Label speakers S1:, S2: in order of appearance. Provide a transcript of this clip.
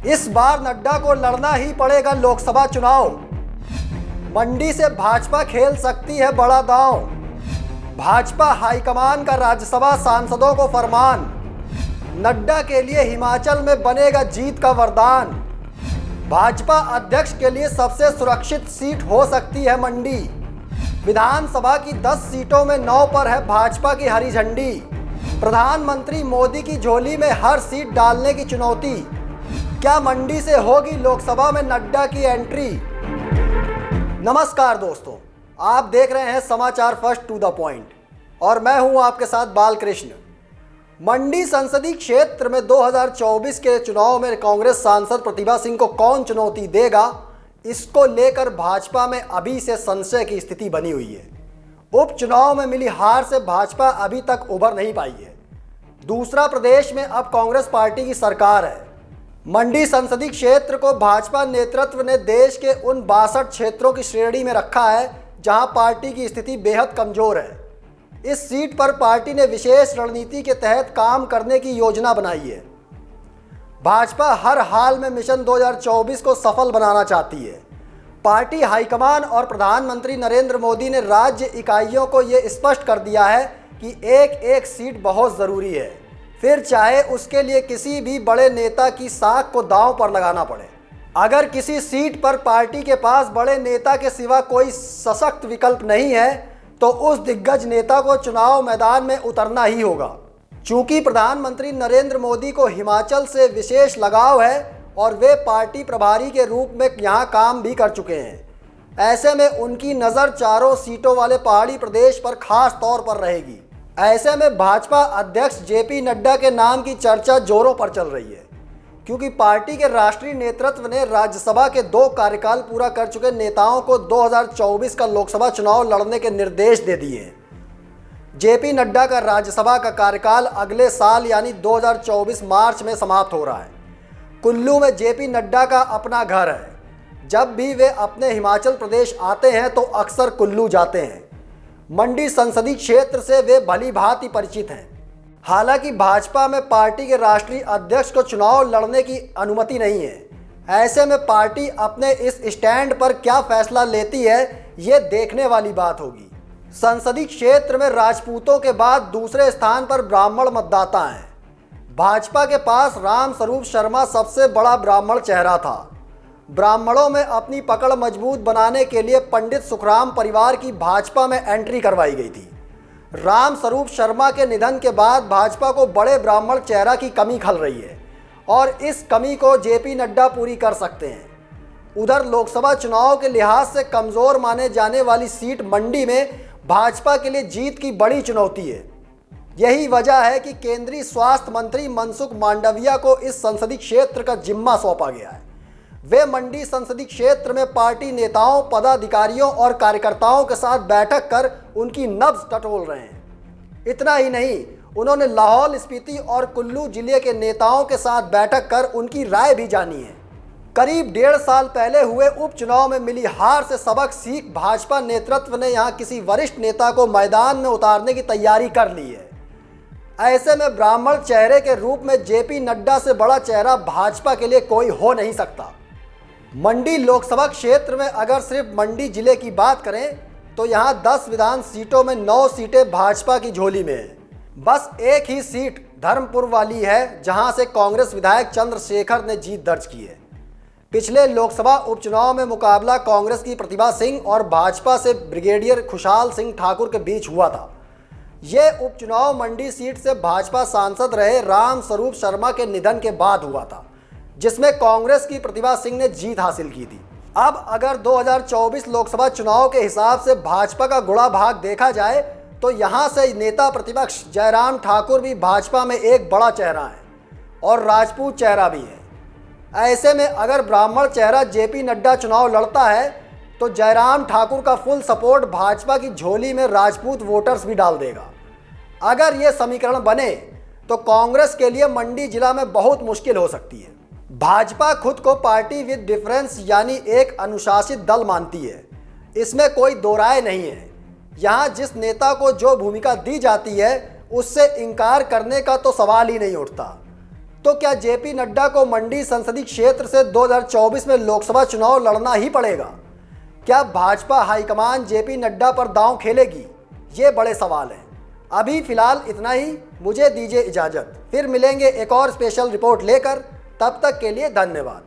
S1: इस बार नड्डा को लड़ना ही पड़ेगा लोकसभा चुनाव। मंडी से भाजपा खेल सकती है बड़ा दांव। भाजपा हाईकमान का राज्यसभा सांसदों को फरमान, नड्डा के लिए हिमाचल में बनेगा जीत का वरदान। भाजपा अध्यक्ष के लिए सबसे सुरक्षित सीट हो सकती है मंडी। विधानसभा की 10 सीटों में 9 पर है भाजपा की हरी झंडी। प्रधानमंत्री मोदी की झोली में हर सीट डालने की चुनौती। क्या मंडी से होगी लोकसभा में नड्डा की एंट्री? नमस्कार दोस्तों, आप देख रहे हैं समाचार फर्स्ट टू द पॉइंट और मैं हूं आपके साथ बालकृष्ण। मंडी संसदीय क्षेत्र में 2024 के चुनाव में कांग्रेस सांसद प्रतिभा सिंह को कौन चुनौती देगा, इसको लेकर भाजपा में अभी से संशय की स्थिति बनी हुई है। उपचुनाव में मिली हार से भाजपा अभी तक उभर नहीं पाई है। दूसरा, प्रदेश में अब कांग्रेस पार्टी की सरकार है। मंडी संसदीय क्षेत्र को भाजपा नेतृत्व ने देश के उन 62 क्षेत्रों की श्रेणी में रखा है जहां पार्टी की स्थिति बेहद कमजोर है। इस सीट पर पार्टी ने विशेष रणनीति के तहत काम करने की योजना बनाई है। भाजपा हर हाल में मिशन 2024 को सफल बनाना चाहती है। पार्टी हाईकमान और प्रधानमंत्री नरेंद्र मोदी ने राज्य इकाइयों को ये स्पष्ट कर दिया है कि एक एक सीट बहुत ज़रूरी है, फिर चाहे उसके लिए किसी भी बड़े नेता की साख को दांव पर लगाना पड़े। अगर किसी सीट पर पार्टी के पास बड़े नेता के सिवा कोई सशक्त विकल्प नहीं है तो उस दिग्गज नेता को चुनाव मैदान में उतरना ही होगा। चूंकि प्रधानमंत्री नरेंद्र मोदी को हिमाचल से विशेष लगाव है और वे पार्टी प्रभारी के रूप में यहाँ काम भी कर चुके हैं, ऐसे में उनकी नज़र चारों सीटों वाले पहाड़ी प्रदेश पर खास तौर पर रहेगी। ऐसे में भाजपा अध्यक्ष जेपी नड्डा के नाम की चर्चा जोरों पर चल रही है, क्योंकि पार्टी के राष्ट्रीय नेतृत्व ने राज्यसभा के 2 कार्यकाल पूरा कर चुके नेताओं को 2024 का लोकसभा चुनाव लड़ने के निर्देश दे दिए हैं। जेपी नड्डा का राज्यसभा का कार्यकाल अगले साल यानी 2024 मार्च में समाप्त हो रहा है। कुल्लू में जेपी नड्डा का अपना घर है। जब भी वे अपने हिमाचल प्रदेश आते हैं तो अक्सर कुल्लू जाते हैं। मंडी संसदीय क्षेत्र से वे भली भांति परिचित हैं। हालांकि भाजपा में पार्टी के राष्ट्रीय अध्यक्ष को चुनाव लड़ने की अनुमति नहीं है। ऐसे में पार्टी अपने इस स्टैंड पर क्या फैसला लेती है, ये देखने वाली बात होगी। संसदीय क्षेत्र में राजपूतों के बाद दूसरे स्थान पर ब्राह्मण मतदाता हैं। भाजपा के पास राम स्वरूप शर्मा सबसे बड़ा ब्राह्मण चेहरा था। ब्राह्मणों में अपनी पकड़ मजबूत बनाने के लिए पंडित सुखराम परिवार की भाजपा में एंट्री करवाई गई थी। राम स्वरूप शर्मा के निधन के बाद भाजपा को बड़े ब्राह्मण चेहरा की कमी खल रही है और इस कमी को जेपी नड्डा पूरी कर सकते हैं। उधर लोकसभा चुनाव के लिहाज से कमज़ोर माने जाने वाली सीट मंडी में भाजपा के लिए जीत की बड़ी चुनौती है। यही वजह है कि केंद्रीय स्वास्थ्य मंत्री मनसुख मांडविया को इस संसदीय क्षेत्र का जिम्मा सौंपा गया है। वे मंडी संसदीय क्षेत्र में पार्टी नेताओं, पदाधिकारियों और कार्यकर्ताओं के साथ बैठक कर उनकी नब्ज टटोल रहे हैं। इतना ही नहीं, उन्होंने लाहौल स्पीति और कुल्लू जिले के नेताओं के साथ बैठक कर उनकी राय भी जानी है। करीब 1.5 साल पहले हुए उपचुनाव में मिली हार से सबक सीख भाजपा नेतृत्व ने यहाँ किसी वरिष्ठ नेता को मैदान में उतारने की तैयारी कर ली है। ऐसे में ब्राह्मण चेहरे के रूप में जेपी नड्डा से बड़ा चेहरा भाजपा के लिए कोई हो नहीं सकता। मंडी लोकसभा क्षेत्र में अगर सिर्फ मंडी जिले की बात करें तो यहाँ 10 विधान सीटों में 9 सीटें भाजपा की झोली में हैं। बस एक ही सीट धर्मपुर वाली है जहाँ से कांग्रेस विधायक चंद्रशेखर ने जीत दर्ज की है। पिछले लोकसभा उपचुनाव में मुकाबला कांग्रेस की प्रतिभा सिंह और भाजपा से ब्रिगेडियर खुशहाल सिंह ठाकुर के बीच हुआ था। ये उपचुनाव मंडी सीट से भाजपा सांसद रहे राम स्वरूप शर्मा के निधन के बाद हुआ था, जिसमें कांग्रेस की प्रतिभा सिंह ने जीत हासिल की थी। अब अगर 2024 लोकसभा चुनाव के हिसाब से भाजपा का गुणा भाग देखा जाए तो यहां से नेता प्रतिपक्ष जयराम ठाकुर भी भाजपा में एक बड़ा चेहरा है और राजपूत चेहरा भी है। ऐसे में अगर ब्राह्मण चेहरा जेपी नड्डा चुनाव लड़ता है तो जयराम ठाकुर का फुल सपोर्ट भाजपा की झोली में राजपूत वोटर्स भी डाल देगा। अगर ये समीकरण बने तो कांग्रेस के लिए मंडी जिला में बहुत मुश्किल हो सकती है। भाजपा खुद को पार्टी विद डिफरेंस यानी एक अनुशासित दल मानती है, इसमें कोई दो राय नहीं है। यहाँ जिस नेता को जो भूमिका दी जाती है उससे इनकार करने का तो सवाल ही नहीं उठता। तो क्या जेपी नड्डा को मंडी संसदीय क्षेत्र से 2024 में लोकसभा चुनाव लड़ना ही पड़ेगा? क्या भाजपा हाईकमान जेपी नड्डा पर दांव खेलेगी? ये बड़े सवाल हैं। अभी फिलहाल इतना ही, मुझे दीजिए इजाज़त। फिर मिलेंगे एक और स्पेशल रिपोर्ट लेकर, तब तक के लिए धन्यवाद।